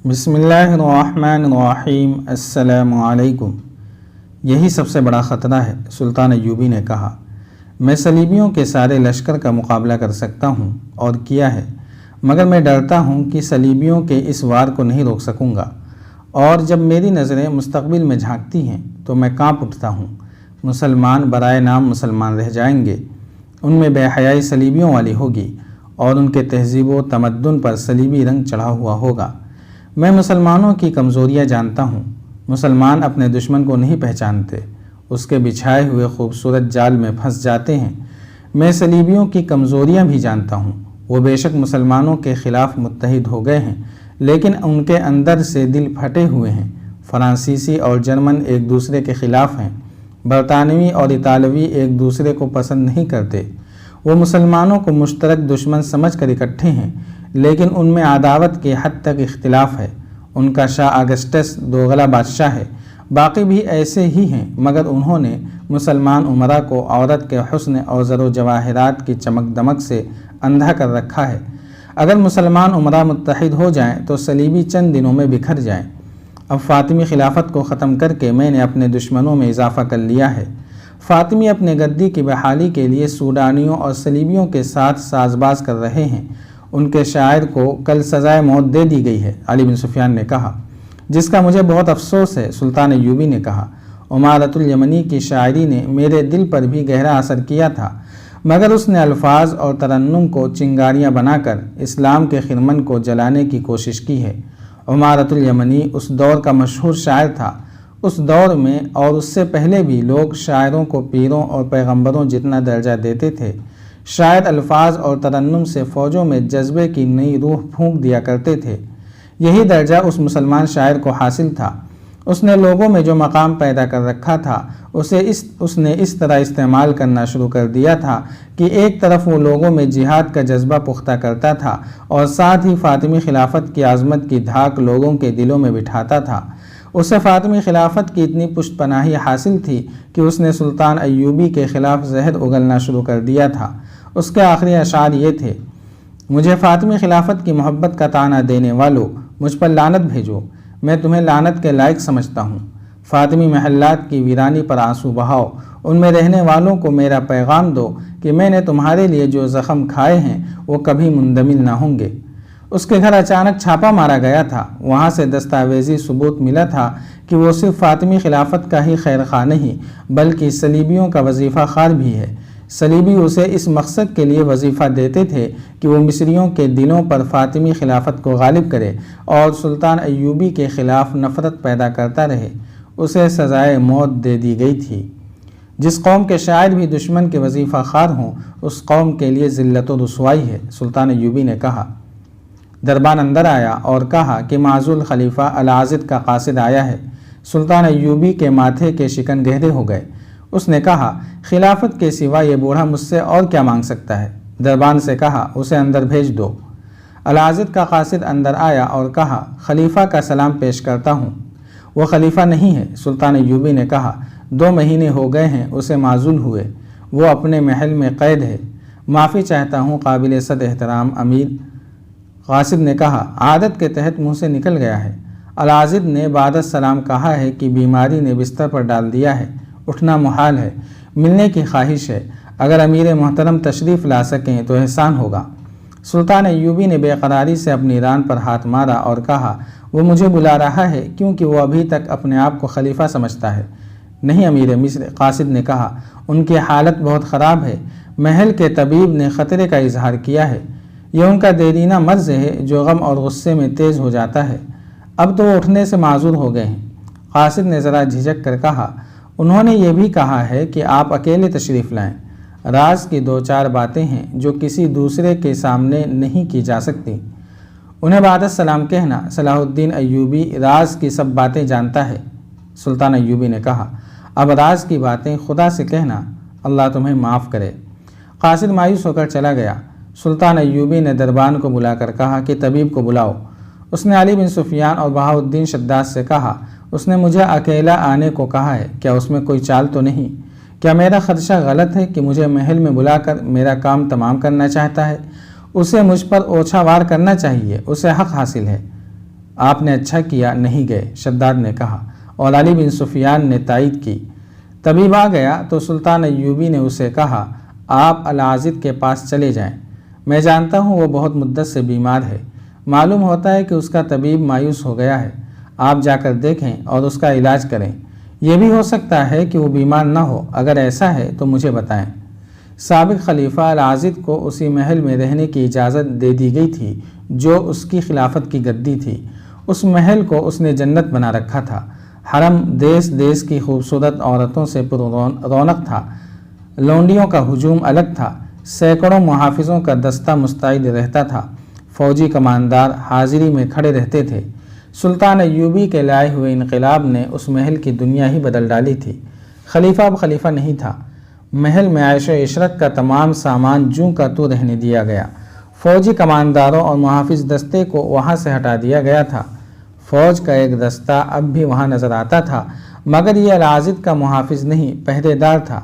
بسم اللہ الرحمن الرحیم۔ السلام علیکم۔ یہی سب سے بڑا خطرہ ہے، سلطان ایوبی نے کہا۔ میں صلیبیوں کے سارے لشکر کا مقابلہ کر سکتا ہوں اور کیا ہے، مگر میں ڈرتا ہوں کہ صلیبیوں کے اس وار کو نہیں روک سکوں گا، اور جب میری نظریں مستقبل میں جھانکتی ہیں تو میں کانپ اٹھتا ہوں۔ مسلمان برائے نام مسلمان رہ جائیں گے، ان میں بے حیائی صلیبیوں والی ہوگی اور ان کے تہذیب و تمدن پر صلیبی رنگ چڑھا ہوا ہوگا۔ میں مسلمانوں کی کمزوریاں جانتا ہوں۔ مسلمان اپنے دشمن کو نہیں پہچانتے، اس کے بچھائے ہوئے خوبصورت جال میں پھنس جاتے ہیں۔ میں صلیبیوں کی کمزوریاں بھی جانتا ہوں۔ وہ بے شک مسلمانوں کے خلاف متحد ہو گئے ہیں، لیکن ان کے اندر سے دل پھٹے ہوئے ہیں۔ فرانسیسی اور جرمن ایک دوسرے کے خلاف ہیں، برطانوی اور اطالوی ایک دوسرے کو پسند نہیں کرتے۔ وہ مسلمانوں کو مشترک دشمن سمجھ کر اکٹھے ہیں، لیکن ان میں عداوت کے حد تک اختلاف ہے۔ ان کا شاہ اگسٹس دوغلا بادشاہ ہے، باقی بھی ایسے ہی ہیں، مگر انہوں نے مسلمان امراء کو عورت کے حسن اور زر و جواہرات کی چمک دمک سے اندھا کر رکھا ہے۔ اگر مسلمان امراء متحد ہو جائیں تو صلیبی چند دنوں میں بکھر جائیں۔ اب فاطمی خلافت کو ختم کر کے میں نے اپنے دشمنوں میں اضافہ کر لیا ہے۔ فاطمی اپنے گدی کی بحالی کے لیے سوڈانیوں اور صلیبیوں کے ساتھ ساز باز کر رہے ہیں۔ ان کے شاعر کو کل سزائے موت دے دی گئی ہے، علی بن سفیان نے کہا، جس کا مجھے بہت افسوس ہے، سلطان ایوبی نے کہا۔ عمارۃ الیمنی کی شاعری نے میرے دل پر بھی گہرا اثر کیا تھا، مگر اس نے الفاظ اور ترنم کو چنگاریاں بنا کر اسلام کے خرمن کو جلانے کی کوشش کی ہے۔ عمارۃ الیمنی اس دور کا مشہور شاعر تھا۔ اس دور میں اور اس سے پہلے بھی لوگ شاعروں کو پیروں اور پیغمبروں جتنا درجہ دیتے تھے۔ شاعر الفاظ اور ترنم سے فوجوں میں جذبے کی نئی روح پھونک دیا کرتے تھے۔ یہی درجہ اس مسلمان شاعر کو حاصل تھا۔ اس نے لوگوں میں جو مقام پیدا کر رکھا تھا اس نے اس طرح استعمال کرنا شروع کر دیا تھا کہ ایک طرف وہ لوگوں میں جہاد کا جذبہ پختہ کرتا تھا اور ساتھ ہی فاطمی خلافت کی عظمت کی دھاک لوگوں کے دلوں میں بٹھاتا تھا۔ اسے فاطمی خلافت کی اتنی پشت پناہی حاصل تھی کہ اس نے سلطان ایوبی کے خلاف زہر اگلنا شروع کر دیا تھا۔ اس کے آخری اشعار یہ تھے: مجھے فاطمی خلافت کی محبت کا طعنہ دینے والو، مجھ پر لعنت بھیجو، میں تمہیں لعنت کے لائق سمجھتا ہوں۔ فاطمی محلات کی ویرانی پر آنسو بہاؤ، ان میں رہنے والوں کو میرا پیغام دو کہ میں نے تمہارے لیے جو زخم کھائے ہیں وہ کبھی مندمل نہ ہوں گے۔ اس کے گھر اچانک چھاپا مارا گیا تھا۔ وہاں سے دستاویزی ثبوت ملا تھا کہ وہ صرف فاطمی خلافت کا ہی خیر خواہ نہیں بلکہ صلیبیوں کا وظیفہ خوار بھی ہے۔ صلیبی اسے اس مقصد کے لیے وظیفہ دیتے تھے کہ وہ مصریوں کے دلوں پر فاطمی خلافت کو غالب کرے اور سلطان ایوبی کے خلاف نفرت پیدا کرتا رہے۔ اسے سزائے موت دے دی گئی تھی۔ جس قوم کے شاعر بھی دشمن کے وظیفہ خوار ہوں، اس قوم کے لیے ذلت و رسوائی ہے، سلطان ایوبی نے کہا۔ دربان اندر آیا اور کہا کہ معزول خلیفہ العاضد کا قاصد آیا ہے۔ سلطان ایوبی کے ماتھے کے شکن گہرے ہو گئے۔ اس نے کہا، خلافت کے سوا یہ بوڑھا مجھ سے اور کیا مانگ سکتا ہے؟ دربان سے کہا، اسے اندر بھیج دو۔ العاضد کا قاصد اندر آیا اور کہا، خلیفہ کا سلام پیش کرتا ہوں۔ وہ خلیفہ نہیں ہے، سلطان ایوبی نے کہا، 2 مہینے ہو گئے ہیں اسے معزول ہوئے، وہ اپنے محل میں قید ہے۔ معافی چاہتا ہوں قابل صد احترام امیر۔ قاصد نے کہا، عادت کے تحت منہ سے نکل گیا ہے۔ العاضد نے بعد السلام کہا ہے کہ بیماری نے بستر پر ڈال دیا ہے، اٹھنا محال ہے، ملنے کی خواہش ہے، اگر امیر محترم تشریف لا سکیں تو احسان ہوگا۔ سلطان ایوبی نے بے قراری سے اپنی ران پر ہاتھ مارا اور کہا، وہ مجھے بلا رہا ہے کیونکہ وہ ابھی تک اپنے آپ کو خلیفہ سمجھتا ہے۔ نہیں امیر مصر، قاصد نے کہا، ان کی حالت بہت خراب ہے، محل کے طبیب نے خطرے کا اظہار کیا ہے۔ یہ ان کا دیرینہ مرض ہے جو غم اور غصے میں تیز ہو جاتا ہے۔ اب تو وہ اٹھنے سے معذور ہو گئے ہیں۔ قاصد نے ذرا جھجک کر کہا، انہوں نے یہ بھی کہا ہے کہ آپ اکیلے تشریف لائیں۔ راز کی 2-4 باتیں ہیں جو کسی دوسرے کے سامنے نہیں کی جا سکتی۔ انہیں بعد السلام کہنا، صلاح الدین ایوبی راز کی سب باتیں جانتا ہے، سلطان ایوبی نے کہا۔ اب راز کی باتیں خدا سے کہنا، اللہ تمہیں معاف کرے۔ قاصد مایوس ہو کر چلا گیا۔ سلطان ایوبی نے دربان کو بلا کر کہا کہ طبیب کو بلاؤ۔ اس نے علی بن سفیان اور بہاؤالدین شداد سے کہا، اس نے مجھے اکیلا آنے کو کہا ہے، کیا اس میں کوئی چال تو نہیں؟ کیا میرا خدشہ غلط ہے کہ مجھے محل میں بلا کر میرا کام تمام کرنا چاہتا ہے؟ اسے مجھ پر اوچھا وار کرنا چاہیے، اسے حق حاصل ہے۔ آپ نے اچھا کیا نہیں گئے، شداد نے کہا، اور علی بن سفیان نے تائید کی۔ طبیب آ گیا تو سلطان ایوبی نے اسے کہا، آپ العازد کے پاس چلے جائیں، میں جانتا ہوں وہ بہت مدت سے بیمار ہے، معلوم ہوتا ہے کہ اس کا طبیب مایوس ہو گیا ہے، آپ جا کر دیکھیں اور اس کا علاج کریں، یہ بھی ہو سکتا ہے کہ وہ بیمار نہ ہو، اگر ایسا ہے تو مجھے بتائیں۔ سابق خلیفہ العازد کو اسی محل میں رہنے کی اجازت دے دی گئی تھی جو اس کی خلافت کی گدی تھی۔ اس محل کو اس نے جنت بنا رکھا تھا۔ حرم دیس دیس کی خوبصورت عورتوں سے پر رونق تھا، لونڈیوں کا ہجوم الگ تھا، سینکڑوں محافظوں کا دستہ مستعد رہتا تھا، فوجی کماندار حاضری میں کھڑے رہتے تھے۔ سلطان ایوبی کے لائے ہوئے انقلاب نے اس محل کی دنیا ہی بدل ڈالی تھی۔ خلیفہ اب خلیفہ نہیں تھا، محل میں عیش و عشرت کا تمام سامان جوں کا تو رہنے دیا گیا، فوجی کمانداروں اور محافظ دستے کو وہاں سے ہٹا دیا گیا تھا۔ فوج کا ایک دستہ اب بھی وہاں نظر آتا تھا، مگر یہ العازد کا محافظ نہیں، پہرے دار تھا۔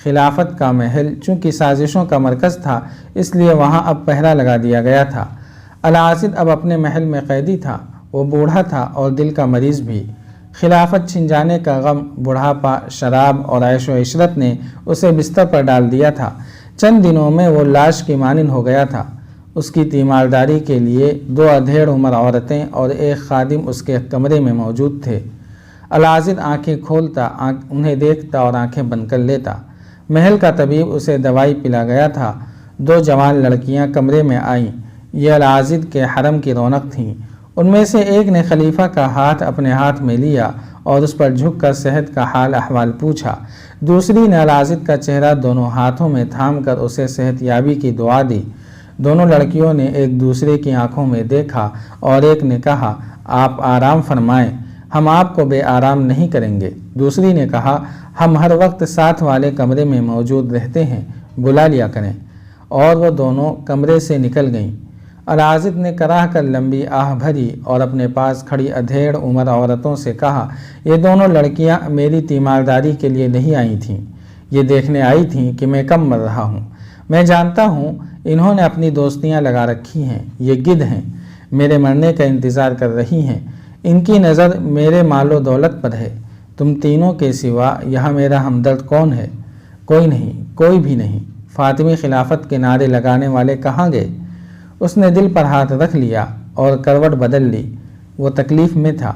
خلافت کا محل چونکہ سازشوں کا مرکز تھا، اس لیے وہاں اب پہرا لگا دیا گیا تھا۔ العازد اب اپنے محل میں قیدی تھا، وہ بوڑھا تھا اور دل کا مریض بھی۔ خلافت چھن جانے کا غم، بڑھاپا، شراب اور عیش و عشرت نے اسے بستر پر ڈال دیا تھا۔ چند دنوں میں وہ لاش کی مانند ہو گیا تھا۔ اس کی تیمارداری کے لیے 2 ادھیڑ عمر عورتیں اور ایک خادم اس کے کمرے میں موجود تھے۔ العازد آنکھیں کھولتا، انہیں دیکھتا اور آنکھیں بند کر لیتا۔ محل کا طبیب اسے دوائی پلا گیا تھا۔ 2 جوان لڑکیاں کمرے میں آئیں، یہ العازد کے حرم کی رونق تھیں۔ ان میں سے ایک نے خلیفہ کا ہاتھ اپنے ہاتھ میں لیا اور اس پر جھک کر صحت کا حال احوال پوچھا۔ دوسری نے العازد کا چہرہ دونوں ہاتھوں میں تھام کر اسے صحت یابی کی دعا دی۔ دونوں لڑکیوں نے ایک دوسرے کی آنکھوں میں دیکھا اور ایک نے کہا، آپ آرام فرمائیں، ہم آپ کو بے آرام نہیں کریں گے۔ دوسری نے کہا، ہم ہر وقت ساتھ والے کمرے میں موجود رہتے ہیں، بلا لیا کریں۔ اور وہ دونوں کمرے سے نکل گئیں۔ العازد نے کراہ کر لمبی آہ بھری اور اپنے پاس کھڑی ادھیڑ عمر عورتوں سے کہا، یہ دونوں لڑکیاں میری تیمارداری کے لیے نہیں آئی تھیں، یہ دیکھنے آئی تھیں کہ میں کب مر رہا ہوں۔ میں جانتا ہوں انہوں نے اپنی دوستیاں لگا رکھی ہیں، یہ گدھ ہیں، میرے مرنے کا انتظار کر رہی ہیں، ان کی نظر میرے مال و دولت پر ہے۔ تم تینوں کے سوا یہاں میرا ہمدرد کون ہے؟ کوئی نہیں، کوئی بھی نہیں۔ فاطمی خلافت کے نعرے لگانے والے کہاں گئے؟ اس نے دل پر ہاتھ رکھ لیا اور کروٹ بدل لی، وہ تکلیف میں تھا۔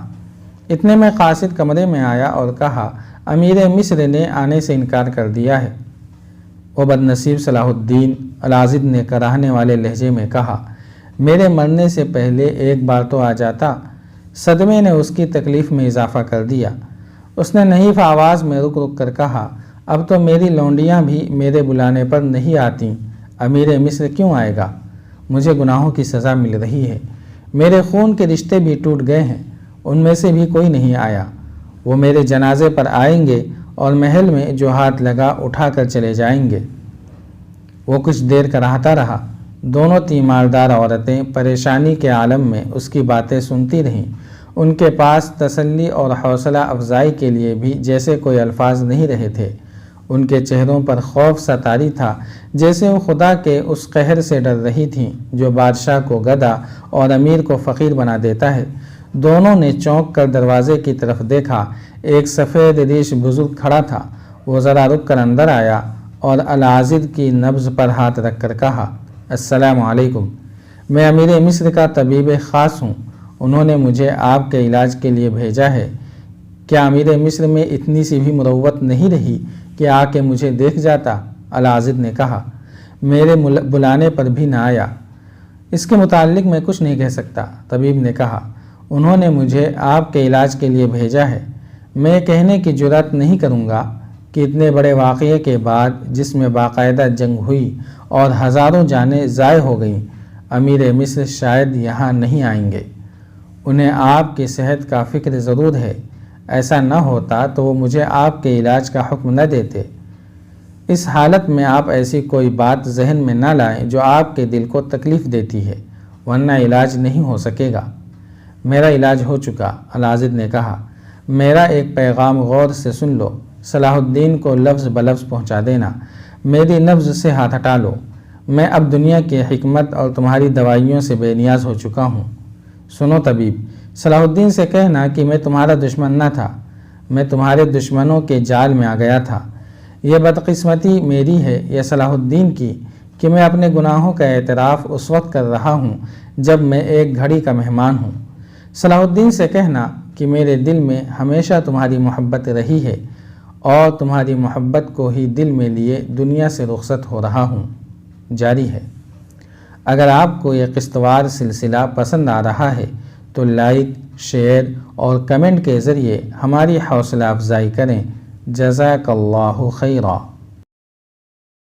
اتنے میں قاصد کمرے میں آیا اور کہا، امیر مصر نے آنے سے انکار کر دیا ہے۔ وہ بدنصیب صلاح الدین، العازد نے کراہنے والے لہجے میں کہا، میرے مرنے سے پہلے ایک بار تو آ جاتا۔ صدمے نے اس کی تکلیف میں اضافہ کر دیا۔ اس نے نحیف آواز میں رک رک کر کہا، اب تو میری لونڈیاں بھی میرے بلانے پر نہیں آتیں، امیر مصر کیوں آئے گا؟ مجھے گناہوں کی سزا مل رہی ہے، میرے خون کے رشتے بھی ٹوٹ گئے ہیں، ان میں سے بھی کوئی نہیں آیا۔ وہ میرے جنازے پر آئیں گے اور محل میں جو ہاتھ لگا اٹھا کر چلے جائیں گے۔ وہ کچھ دیر کراہتا رہا۔ دونوں تیماردار عورتیں پریشانی کے عالم میں اس کی باتیں سنتی رہیں۔ ان کے پاس تسلی اور حوصلہ افزائی کے لیے بھی جیسے کوئی الفاظ نہیں رہے تھے۔ ان کے چہروں پر خوف سا طاری تھا، جیسے وہ خدا کے اس قہر سے ڈر رہی تھیں جو بادشاہ کو گدھا اور امیر کو فقیر بنا دیتا ہے۔ دونوں نے چونک کر دروازے کی طرف دیکھا۔ ایک سفید ریش بزرگ کھڑا تھا۔ وہ ذرا رک کر اندر آیا اور العازد کی نبض پر ہاتھ رکھ کر کہا، السلام علیکم، میں امیر مصر کا طبیب خاص ہوں، انہوں نے مجھے آپ کے علاج کے لیے بھیجا ہے۔ کیا امیر مصر میں اتنی سی بھی مروت نہیں رہی کہ آ کے مجھے دیکھ جاتا؟ العازد نے کہا، میرے بلانے پر بھی نہ آیا۔ اس کے متعلق میں کچھ نہیں کہہ سکتا، طبیب نے کہا، انہوں نے مجھے آپ کے علاج کے لیے بھیجا ہے۔ میں کہنے کی جرات نہیں کروں گا کہ اتنے بڑے واقعے کے بعد جس میں باقاعدہ جنگ ہوئی اور ہزاروں جانیں ضائع ہو گئیں، امیر مصر شاید یہاں نہیں آئیں گے۔ انہیں آپ کی صحت کا فکر ضرور ہے، ایسا نہ ہوتا تو وہ مجھے آپ کے علاج کا حکم نہ دیتے۔ اس حالت میں آپ ایسی کوئی بات ذہن میں نہ لائیں جو آپ کے دل کو تکلیف دیتی ہے، ورنہ علاج نہیں ہو سکے گا۔ میرا علاج ہو چکا، العازد نے کہا۔ میرا ایک پیغام غور سے سن لو، صلاح الدین کو لفظ بلفظ پہنچا دینا، میری نبض سے ہاتھ ہٹا لو۔ میں اب دنیا کی حکمت اور تمہاری دوائیوں سے بے نیاز ہو چکا ہوں۔ سنو طبیب، صلاح الدین سے کہنا کہ میں تمہارا دشمن نہ تھا، میں تمہارے دشمنوں کے جال میں آ گیا تھا۔ یہ بدقسمتی میری ہے یا صلاح الدین کی کہ میں اپنے گناہوں کا اعتراف اس وقت کر رہا ہوں جب میں ایک گھڑی کا مہمان ہوں۔ صلاح الدین سے کہنا کہ میرے دل میں ہمیشہ تمہاری محبت رہی ہے اور تمہاری محبت کو ہی دل میں لیے دنیا سے رخصت ہو رہا ہوں۔ جاری ہے۔ اگر آپ کو یہ قسط وار سلسلہ پسند آ رہا ہے تو لائک، شیئر اور کمنٹ کے ذریعے ہماری حوصلہ افزائی کریں۔ جزاک اللہ خیرا۔